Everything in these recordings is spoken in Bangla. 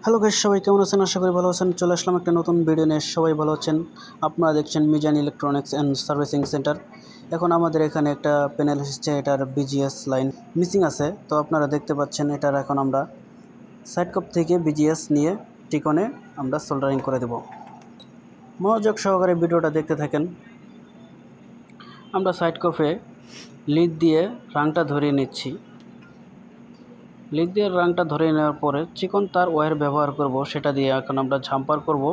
হ্যালো গাইস, সবাই কেমন আছেন? আশা করি ভালো আছেন। চলে আসলাম একটা নতুন ভিডিও নিয়ে। সবাই ভালো আছেন? আপনারা দেখছেন Mizan electronics and servicing centre. এখন আমাদের এখানে একটা প্যানেল এসেছে, এটার বিজিএস লাইন মিসিং আছে। তো আপনারা দেখতে পাচ্ছেন এটার এখন আমরা সাইড কাপ থেকে বিজিএস নিয়ে টিকনে আমরা সোল্ডারিং করে দেব। মনোযোগ সহকারে ভিডিওটা দেখতে থাকেন। আমরা সাইড কাপে লিড দিয়ে রাংটা ধরিয়ে নিচ্ছি। লিড দিয়ে রাংটা ধরে নেওয়ার পরে চিকন তার ওয়্যার ব্যবহার করব, সেটা দিয়ে এখন আমরা ঝাম্পার করব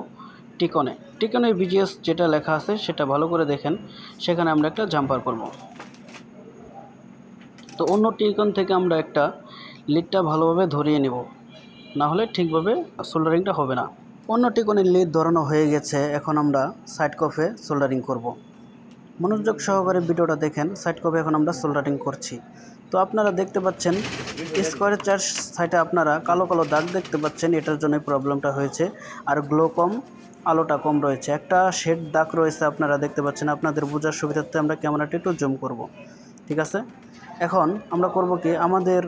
টিকনে বিজিএস যেটা লেখা আছে সেটা ভালো করে দেখেন, সেখানে আমরা একটা জাম্পার করব। তো অন্য টিকন থেকে আমরা একটা লিডটা ভালোভাবে ধরিয়ে নেব, না হলে ঠিকভাবে সোল্ডারিংটা হবে না। অন্য টিকনের লিড ধরানো হয়ে গেছে, এখন আমরা সাইড কফে সোল্ডারিং করব। মনোযোগ সহকারে ভিডিওটা দেখেন। সাইড কপে এখন আমরা সোল্ডারিং করছি। তো আপনারা দেখতে পাচ্ছেন স্কোয়ারের চার সাইডে আপনারা কালো কালো দাগ দেখতে পাচ্ছেন, এটার জন্যই প্রবলেমটা হয়েছে। আর গ্লো কম, আলোটা কম রয়েছে, একটা শেড দাগ রয়েছে আপনারা দেখতে পাচ্ছেন। আপনাদের বোঝার সুবিধার্থে আমরা ক্যামেরাটা একটু জুম করব, ঠিক আছে? এখন আমরা করব কি, আমাদের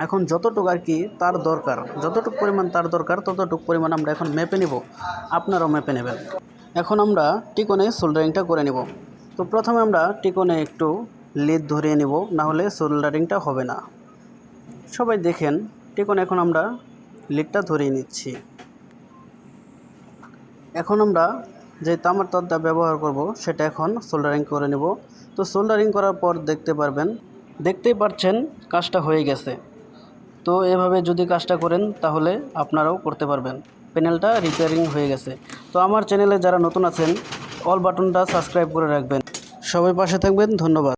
এখন যতটুকু আর কি তার দরকার, যতটুকু পরিমাণ তার দরকার ততটুকু পরিমাণ আমরা এখন মেপে নিব, আপনারাও মেপে নেবেন। এখন আমরা টিকনে সোল্ডারিংটা করে নেব। তো প্রথমে আমরা টিকনে একটু লিড ধরিয়ে নেব, না হলে সোল্ডারিংটা হবে না। সবাই দেখেন টিকনে এখন আমরা লিডটা ধরিয়ে নিচ্ছি। এখন আমরা যে তামার তারটা ব্যবহার করব সেটা এখন সোল্ডারিং করে নেব। তো সোল্ডারিং করার পর দেখতেই পাচ্ছেন কাজটা হয়ে গেছে। তো এভাবে যদি কাজটা করেন তাহলে আপনারাও করতে পারবেন। প্যানেলটা রিপেয়ারিং হয়ে গেছে। তো আমার চ্যানেলে যারা নতুন আছেন অল বাটনটা সাবস্ক্রাইব করে রাখবেন। সবাই পাশে থাকবেন। ধন্যবাদ।